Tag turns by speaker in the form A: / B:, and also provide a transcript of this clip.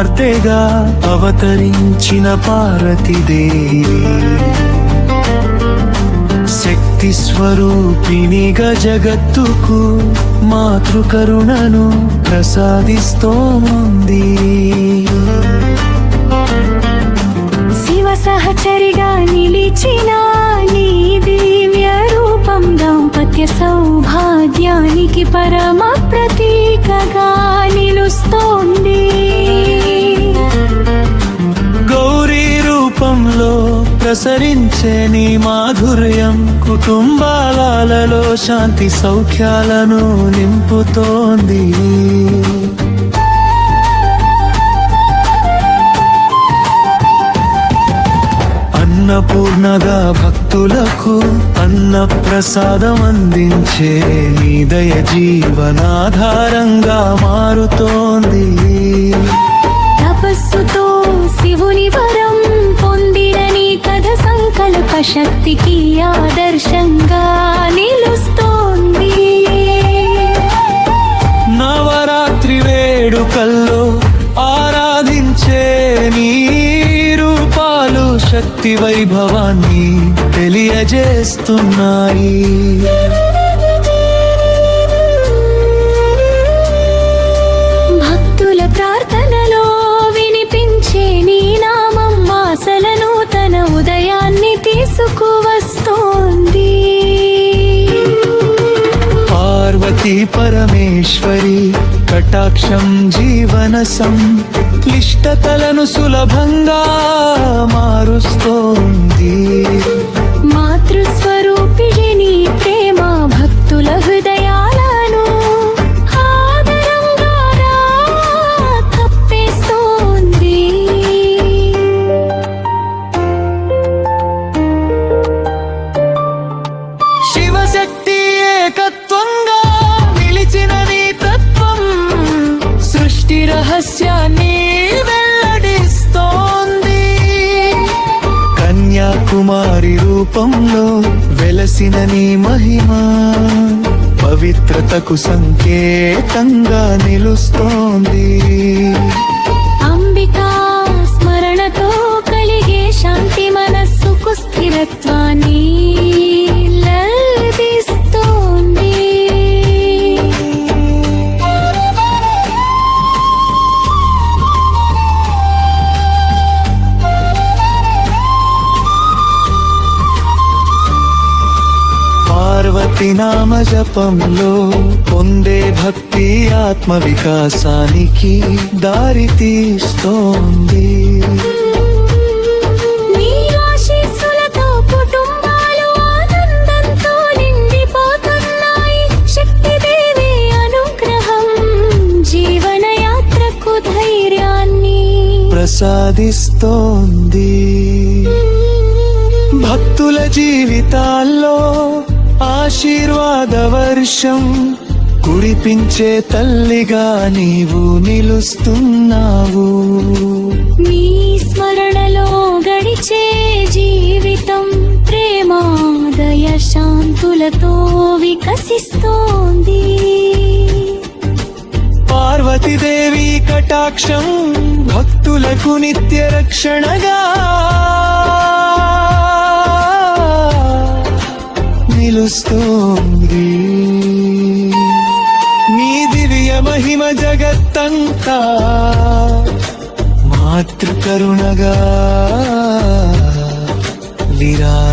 A: కుమార్తెగా అవతరించిన పార్వతీదేవి శక్తి స్వరూపిణిగా జగత్తుకు మాతృకరుణను ప్రసాదిస్తోంది.
B: శివ సహచరిగా నిలిచిన నీ దివ్య రూపం దాంపత్య సౌభాగ్యానికి పరమ ప్రతీకగా నిలుస్తోంది.
A: గౌరీ రూపంలో ప్రసరించే నీ మాధుర్యం కుటుంబాలలో శాంతి సౌఖ్యాలను నింపుతోంది. అన్నపూర్ణగా భక్తులకు అన్న ప్రసాదం అందించే నీ దయ జీవనాధారంగా మారుతోంది.
B: తపస్సుతో శివుని వరం పొందిన నీ కథ సంకల్ప శక్తికి ఆదర్శంగా నిలుస్తోంది.
A: నవరాత్రి వేడుకల్లో ఆరాధించే నీ రూపాలు శక్తి వైభవాన్ని తెలియజేస్తున్నాయి.
B: భక్తుల ప్రార్థనలో వినిపించే నీ నామం వాసల నూతన ఉదయాన్ని తీసుకువస్తోంది.
A: పార్వతీ పరమేశ్వరి కటాక్షం జీవన సంక్లిష్టతలను సులభంగా మారుస్తోంది.
B: మాతృస్వరూపిణి నీ ప్రేమ భక్తుల హృదయాలను ఆదరంగా కప్పేస్తోంది.
A: శివశక్తి ఏకత్వంగా నిలిచిన నీ తత్వం సృష్టి రహస్యాన్ని వెల్లడిస్తోంది. కన్యాకుమారి రూపంలో వెలసిన నీ మహిమ పవిత్రతకు సంకేతంగా నిలుస్తోంది.
B: అంబికా స్మరణతో కలిగే శాంతి మనస్సుకు స్థిరత్వాన్ని లభిస్తోంది.
A: పార్వతి నామ జపంలో పొందే భక్తి ఆత్మ వికాసానికి దారి తీస్తోంది.
B: నీ ఆశీస్సులతో కుటుంబాలు ఆనందంతో నిండిపోతున్నాయి. శక్తిదేవి అనుగ్రహం జీవన యాత్రకు ధైర్యాన్ని
A: ప్రసాదిస్తోంది. భక్తుల జీవితాల్లో ఆశీర్వాద వర్షం కురిపించే తల్లిగా నీవు నిలుస్తున్నావు.
B: నీ స్మరణలో గడిచే జీవితం ప్రేమాదయ శాంతులతో వికసిస్తోంది.
A: పార్వతీదేవి కటాక్షం భక్తులకు నిత్య రక్షణగా నిలుస్తోంది. నీ దివ్య మహిమ జగత్తంతా మాతృకరుణగా విరాజిల్లుతోంది.